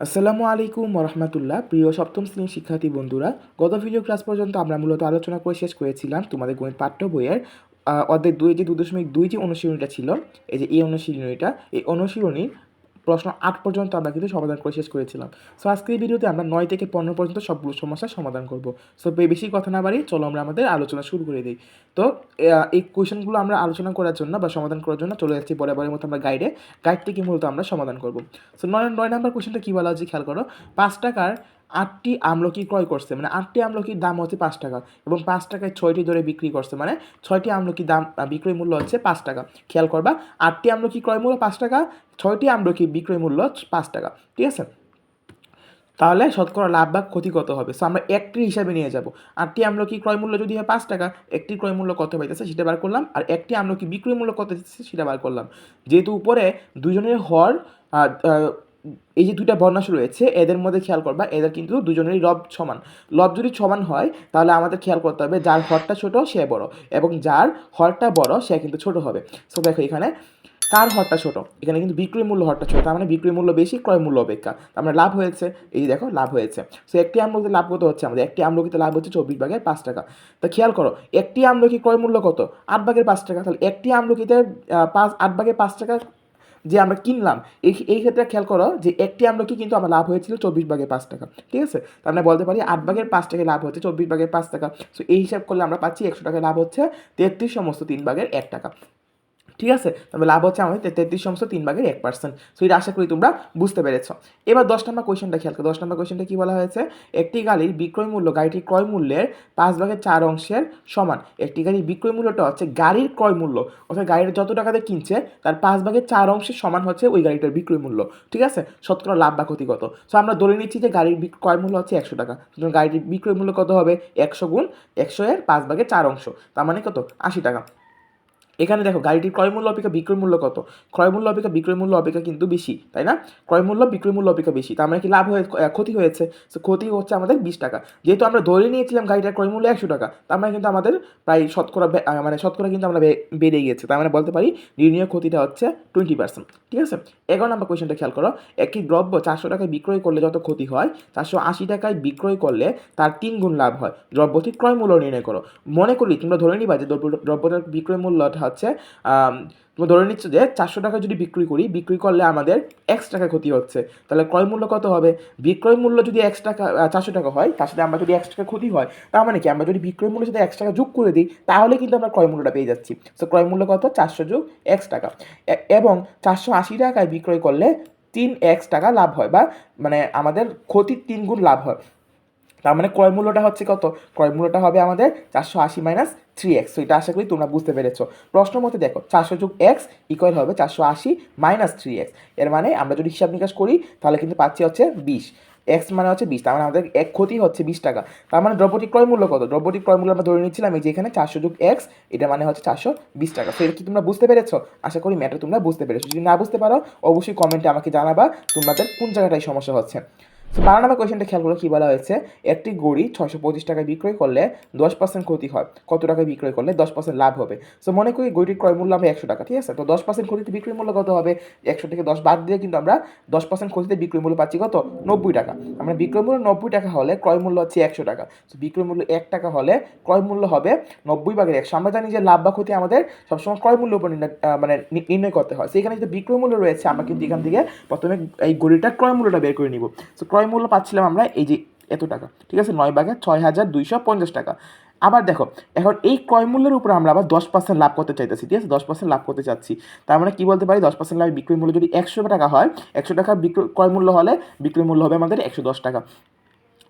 আসসালামু আলাইকুম রহমতুল্লাহ। প্রিয় সপ্তম শ্রেণীর শিক্ষার্থী বন্ধুরা, গত ভিডিও ক্লাস পর্যন্ত আমরা মূলত আলোচনা করে শেষ করেছিলাম তোমাদের গণিত পাঠ্য বইয়ের অধ্যায় 2.2.2 যে অনুশীলনীটা ছিল, এই অনুশীলনীটা, এই অনুশীলনীর প্রশ্ন 8 পর্যন্ত আমরা কিন্তু সমাধান করে শেষ করেছিলাম। সো আজকের ভিডিওতে আমরা 9 থেকে 15 পর্যন্ত সবগুলো সমস্যার সমাধান করব। সো বেশি কথা না বাড়িয়ে চলো আমরা আমাদের আলোচনা শুরু করে দিই। তো এই কোয়েশনগুলো আমরা আলোচনা করার জন্য বা সমাধান করার জন্য চলে যাচ্ছি বরাবরের মতো আমরা গাইড থেকে মূলত আমরা সমাধান করব। সো 9 নাম্বার কোয়েশনটা কী বলা হচ্ছে খেয়াল করো। 5 টাকার 8টি আমলকি ক্রয় করছে, মানে 8টি আমলকির দাম হচ্ছে 5 টাকা এবং 5 টাকায় 6টি ধরে বিক্রি করছে, মানে 6টি আমলকির দাম বিক্রয় মূল্য হচ্ছে 5 টাকা। খেয়াল করবা, 8টি আমলকি ক্রয় মূল্য 5 টাকা, 6টি আমলকি বিক্রয় মূল্য 5 টাকা, ঠিক আছে। তাহলে শতকরা লাভ বা ক্ষতি কত হবে? সো আমরা একটির হিসাবে নিয়ে যাব। 8টি আমলকি ক্রয় মূল্য যদি হয় 5 টাকা, একটি ক্রয় মূল্য কত পাইতেছে সেটা বার করলাম, আর একটি আমলকি বিক্রয় মূল্য কত দিচ্ছে সেটা বার করলাম। যেহেতু উপরে দুজনের হর, এই যে দুইটা ভগ্নাংশ রয়েছে এদের মধ্যে খেয়াল করবা, এদের কিন্তু দুজনেরই লব সমান। লব যদি সমান হয় তাহলে আমাদের খেয়াল করতে হবে যার হরটা ছোট সে বড় এবং যার হরটা বড় সে কিন্তু ছোট হবে। সো দেখো এখানে কার হরটা ছোট, এখানে কিন্তু বিক্রয় মূল্য হরটা ছোট, তার মানে বিক্রয় মূল্য বেশি ক্রয় মূল্য অপেক্ষা, তার মানে লাভ হয়েছে। এই যে দেখো লাভ হয়েছে। সো একটি আমলকিতে লাভ কত হচ্ছে আমাদের? একটি আমলকিতে লাভ হচ্ছে 24/5 টাকা। তো খেয়াল করো, একটি আমলকি ক্রয় মূল্য কত? 8/5 টাকা। তাহলে একটি আমলকিতে 8/5 টাকা যে আমরা কিনলাম, এই ক্ষেত্রে খেয়াল করো যে একটি আমলকি কিন্তু আমার লাভ হয়েছিল 24/5 টাকা, ঠিক আছে। তার মানে বলতে পারি 8/5 টাকায় লাভ হচ্ছে 24/5 টাকা। সো এই হিসাব করলে আমরা পাচ্ছি 100 টাকায় লাভ হচ্ছে 33 সমস্ত 3/1 টাকা, ঠিক আছে। তবে লাভ হচ্ছে আমাদের 33 সমস্ত 3/1%। সো এটা আশা করি তোমরা বুঝতে পেরেছ। এবার 10 নম্বর কোয়েশনটা খেয়াল করো। 10 নম্বর কোয়েশনটা কি বলা হয়েছে? একটি গাড়ির বিক্রয় মূল্য গাড়িটির ক্রয় মূল্যের 5/4 অংশের সমান। একটি গাড়ির বিক্রয় মূল্যটা হচ্ছে গাড়ির ক্রয় মূল্য, অর্থাৎ গাড়িটা যত টাকাতে কিনছে তার 5/4 অংশের সমান হচ্ছে ওই গাড়িটার বিক্রয় মূল্য, ঠিক আছে। শতকরা লাভ বা ক্ষতি কত? সো আমরা ধরে নিচ্ছি যে গাড়ির ক্রয় মূল্য হচ্ছে 100 টাকা, সুতরাং গাড়িটির বিক্রয় মূল্য কত হবে? 100 গুণ 100 এর 5/4 অংশ, তার মানে কত? 80 টাকা। এখানে দেখো গাড়িটির ক্রয় মূল্য অপেক্ষা বিক্রয় মূল্য কত? ক্রয় মূল্য অপেক্ষা বিক্রয় মূল্য অপেক্ষা কিন্তু বেশি, তাই না? ক্রয় মূল্য বিক্রয় মূল্য অপেক্ষা বেশি, তার মানে কি লাভ হয়ে ক্ষতি হয়েছে। সো ক্ষতি হচ্ছে আমাদের 20 টাকা। যেহেতু আমরা ধরে নিয়েছিলাম গাড়িটার ক্রয় মূল্য 100 টাকা, তার মানে কিন্তু আমাদের প্রায় শতকরা কিন্তু আমরা বেড়ে গিয়েছে, তার মানে বলতে পারি নির্ণীয় ক্ষতিটা হচ্ছে 20%, ঠিক আছে। 11 নম্বর কোয়েশনটা খেয়াল করো। একটি দ্রব্য 400 টাকায় বিক্রয় করলে যত ক্ষতি হয় 480 টাকায় বিক্রয় করলে তার 3 গুণ লাভ হয়। দ্রব্যটির ক্রয় মূল্য নির্ণয় করো। মনে করি তোমরা ধরে নিবা যে দ্রব্যটার বিক্রয় মূল্যটা হচ্ছে, তুমি ধরে নিচ্ছ যে 400 টাকা যদি বিক্রি করলে আমাদের এক্স টাকা ক্ষতি হচ্ছে, তাহলে ক্রয় মূল্য কত হবে? বিক্রয় মূল্য যদি 400 টাকা হয়, তার সাথে আমরা যদি 1 টাকা ক্ষতি হয়, তার মানে কি আমরা যদি বিক্রয় মূল্যের সাথে 1 টাকা যোগ করে দিই তাহলে কিন্তু আমরা ক্রয় মূল্যটা পেয়ে যাচ্ছি। তো ক্রয় মূল্য কত? 400 যোগ এক্স টাকা, এবং 480 টাকায় বিক্রয় করলে 3x টাকা লাভ হয়, বা মানে আমাদের ক্ষতির 3 গুণ লাভ হয়। তার মানে ক্রয় মূল্যটা হচ্ছে কত? ক্রয় মূল্যটা হবে আমাদের 480 মাইনাস 3x। তো এটা আশা করি তোমরা বুঝতে পেরেছো। প্রশ্ন মতে দেখো 400 যোগ এক্স ইকুয়াল হবে 480 মাইনাস 3x। এর মানে আমরা যদি হিসাব নিকাশ করি তাহলে কিন্তু পাচ্ছি হচ্ছে 20। এক্স মানে হচ্ছে 20, তার মানে আমাদের এক ক্ষতি হচ্ছে 20 টাকা। তার মানে দ্রব্যটি ক্রয় মূল্য কত? দ্রব্যটি ক্রয় মূল্য আমরা ধরে নিচ্ছিলাম এই যে এখানে 400 যোগ এক্স, এটা মানে হচ্ছে 420 টাকা। তো এটা কি তোমরা বুঝতে পেরেছো? আশা করি ম্যাটার তোমরা বুঝতে পেরেছো। যদি না বুঝতে পারো অবশ্যই কমেন্টে আমাকে জানাবা তোমাদের কোন জায়গাটায় সমস্যা হচ্ছে। তো 12 নম্বর কোয়েশ্চেনটা খেয়াল করো, কি বলা হয়েছে? একটি গড়ি 625 টাকায় বিক্রয় করলে 10% ক্ষতি হয়, কত টাকায় বিক্রয় করলে 10% লাভ হবে? সো মনে করি গড়িটির ক্রয় মূল্য আমরা 100 টাকা, ঠিক আছে। তো 10% ক্ষতিতে বিক্রয় মূল্য কত হবে? 100 থেকে 10 বাদ দিয়ে কিন্তু আমরা 10% ক্ষতিতে বিক্রয় মূল্য পাচ্ছি কত? 90 টাকা। আমরা বিক্রয় মূল্য 90 টাকা হলে ক্রয় মূল্য হচ্ছে 100 টাকা। তো বিক্রয় মূল্য 1 টাকা হলে ক্রয় মূল্য হবে 90/100। আমরা জানি যে লাভ বা ক্ষতি আমাদের সবসময় ক্রয় মূল্যের উপর নির্ণয় করতে হয়। সেখানে যদি বিক্রয় মূল্য রয়েছে আমরা কিন্তু এখান থেকে প্রথমে এই গড়িটার ক্রয় মূল্যটা বের করে নিব। সো ক্রয় মূল্য পাচ্ছিলাম আমরা এই যে এত টাকা, ঠিক আছে, 9/6250 টাকা। আবার দেখো এখন এই ক্রয় মূল্যের উপর আমরা আবার 10% লাভ করতে চাইতেছি, ঠিক আছে, 10% লাভ করতে চাচ্ছি। তার মানে কি বলতে পারি? 10% লাভ বিক্রয় মূল্য যদি 100 টাকা হয়, 100 টাকা ক্রয় মূল্য হলে বিক্রয় মূল্য হবে আমাদের 110 টাকা।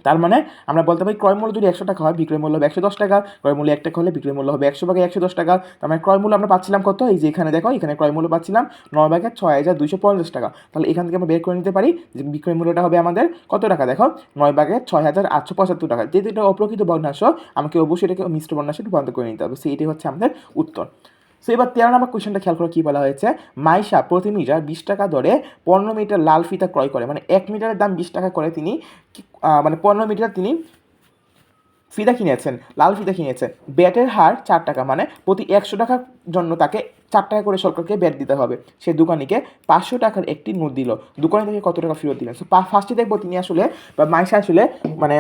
তার মানে আমরা বলতে পারি ক্রয় মূল্য যদি 100 টাকা হয় বিক্রয় মূল্য হবে 110 টাকা, ক্রয় মূল্য 1 টাকা হলে বিক্রয় মূল্য হবে 100/110 টাকা। তার মানে ক্রয় মূল্য আমরা পাচ্ছিলাম কত? এই যে এখানে দেখো, এখানে ক্রয় মূল্য পাচ্ছিলাম 9/6250 টাকা। তাহলে এখান থেকে আমরা বের করে নিতে পারি যে বিক্রয় মূল্যটা হবে আমাদের কত টাকা? দেখো 9/6875 টাকা। যেহেতু এটা অপ্রকৃত ভগ্নাংশ আমাকে অবশ্যই এটাকে মিশ্র ভগ্নাংশে রূপান্তর করে নিতে হবে। সো এটাই হচ্ছে আমাদের উত্তর। সো এবার 13 নম্বর কোয়েশ্চেনটা খেয়াল করো, কি বলা হয়েছে? মাইশা প্রতি মিটার 20 টাকা দরে 15 মিটার লাল ফিতা ক্রয় করে, মানে 1 মিটারের দাম 20 টাকা করে তিনি মানে 15 মিটার তিনি ফিতা কিনেছেন, লাল ফিতা কিনেছেন। ব্যাটের হার 4 টাকা, মানে প্রতি 100 টাকার জন্য তাকে 4 টাকা করে সরকারকে ব্যাট দিতে হবে। সে দোকানিকে 500 টাকার একটি নোট দিল, দোকানি থেকে কত টাকা ফেরত দিলেন। সো ফার্স্টে দেখবো তিনি আসলে বা মাইশা আসলে মানে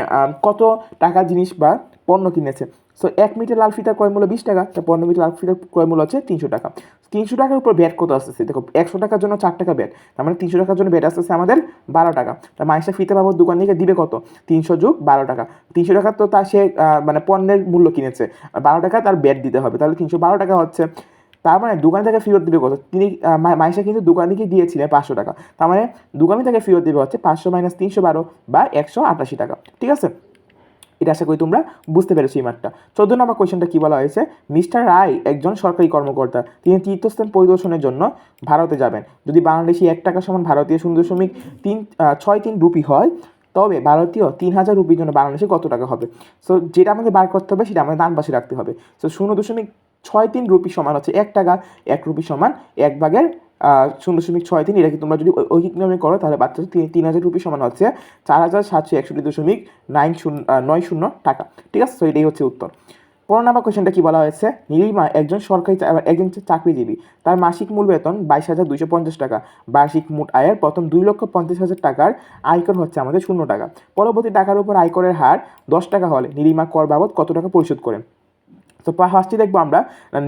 কত টাকার জিনিস বা পণ্য কিনেছে। সো 1 মিটার লাল ফিতার ক্রয় মূল্য 20 টাকা, তা 15 মিটার লাল ফিতার ক্রয় মূল্য হচ্ছে 300 টাকা। 300 টাকার উপর ব্যাট কত আসতেছে দেখো, 100 টাকার জন্য 4 টাকা ব্যাট, তার মানে 300 টাকার জন্য ব্যাট আসতেছে আমাদের 12 টাকা। তা মাইশা ফিতে বাবদ দোকানিকে দিবে কত, 300 যোগ 12 টাকা। 300 টাকা তো তার সে মানে পণ্যের মূল্য কিনেছে, 12 টাকা তার ব্যাট দিতে হবে, তাহলে 312 টাকা হচ্ছে। তার মানে দোকানি থেকে ফেরত দেবে কত, তিনি মাইশা কিন্তু দোকানিকে দিয়েছিলেন 500 টাকা, তার মানে দোকানি থেকে ফেরত দেবে হচ্ছে 500 মাইনাস 312 বা 188 টাকা। ঠিক আছে, এটা আশা করি তোমরা বুঝতে পেরেছো এই মাঠটা। 14 নম্বর কোয়েশ্চেনটা কী বলা হয়েছে, মিস্টার রায় একজন সরকারি কর্মকর্তা, তিনি তীর্থস্থান পরিদর্শনের জন্য ভারতে যাবেন। যদি বাংলাদেশি 1 টাকা সমান ভারতীয় 0.63 রুপি হয়, তবে ভারতীয় 3000 রুপির জন্য বাংলাদেশে কত টাকা হবে। সো যেটা আমাদের বার করতে হবে সেটা আমাদের ডান পাশে রাখতে হবে। সো 0.63 রুপি সমান হচ্ছে 1 টাকা, 1 রুপি সমান 1/0 0.63। এটা কি তোমরা যদি ঐকিক নিয়মে করো তাহলে বাচ্চা 3000 রুপি সমান হচ্ছে 4761.90 টাকা। ঠিক আছে, তো এটাই হচ্ছে উত্তর। 15 নম্বর কোয়েশ্চেনটা কি বলা হয়েছে, নীলিমা একজন একজন চাকরিজীবী, তার মাসিক মূল বেতন 22,250 টাকা, বার্ষিক মোট আয়ের প্রথম 2,50,000 টাকার আয়কর হচ্ছে আমাদের 0 টাকা। পরবর্তী টাকার উপর আয়করের হার 10 টাকা হলে নীলিমা কর বাবদ কত টাকা পরিশোধ করেন। তো ফার্স্টে দেখবো আমরা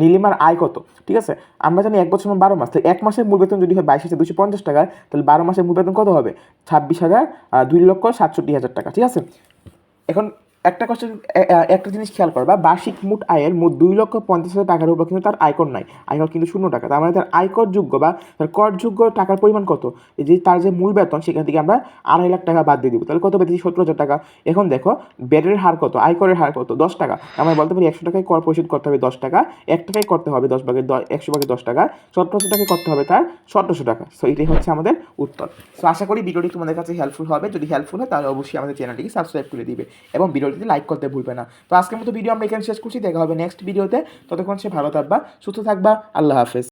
নীলিমার আয় কত। ঠিক আছে, আমরা জানি 1 বছর 12 মাস, তো 1 মাসের মূল বেতন যদি হয় 22,250 টাকা, তাহলে 12 মাসের মূল বেতন কত হবে, 26,2,67,000 টাকা। ঠিক আছে, এখন একটা কোশ্চেন, একটা জিনিস খেয়াল করবা, বার্ষিক মোট আয়ের মোট 2,50,000 টাকার উপর কিন্তু তার আয়কর নাই, আয়কর কিন্তু 0 টাকা। তার মানে তার আয়করযোগ্য বা তার করযোগ্য টাকার পরিমাণ কত, এই যে তার যে মূল বেতন সেখান থেকে আমরা 2.5 লাখ টাকা বাদ দিয়ে দিব, তাহলে কত পেয়েছি, 17,000 টাকা। এখন দেখো ব্যাটের হার কত, আয়করের হার কত, 10 টাকা। আমরা বলতে পারি 100 টাকায় কর পরিশোধ করতে হবে 10 টাকা, 1 টাকায় করতে হবে 100 টাকা, 17,000 টাকায় করতে হবে তার 1700 টাকা। সো এটাই হচ্ছে আমাদের উত্তর। সো আশা করি ভিডিওটি তোমাদের কাছে হেল্পফুল হবে, যদি হেল্পফুল হয় তাহলে অবশ্যই আমাদের চ্যানেলটিকে সাবস্ক্রাইব করে দিবে এবং ভিডিওটিতে লাইক করতে ভুলবে না। তো আজকের মতো ভিডিও আমরা এখানে শেষ করছি, দেখা হবে নেক্সট ভিডিওতে। ততক্ষণ সে ভালো থাকবা, সুস্থ থাকবা, আল্লাহ হাফেজ।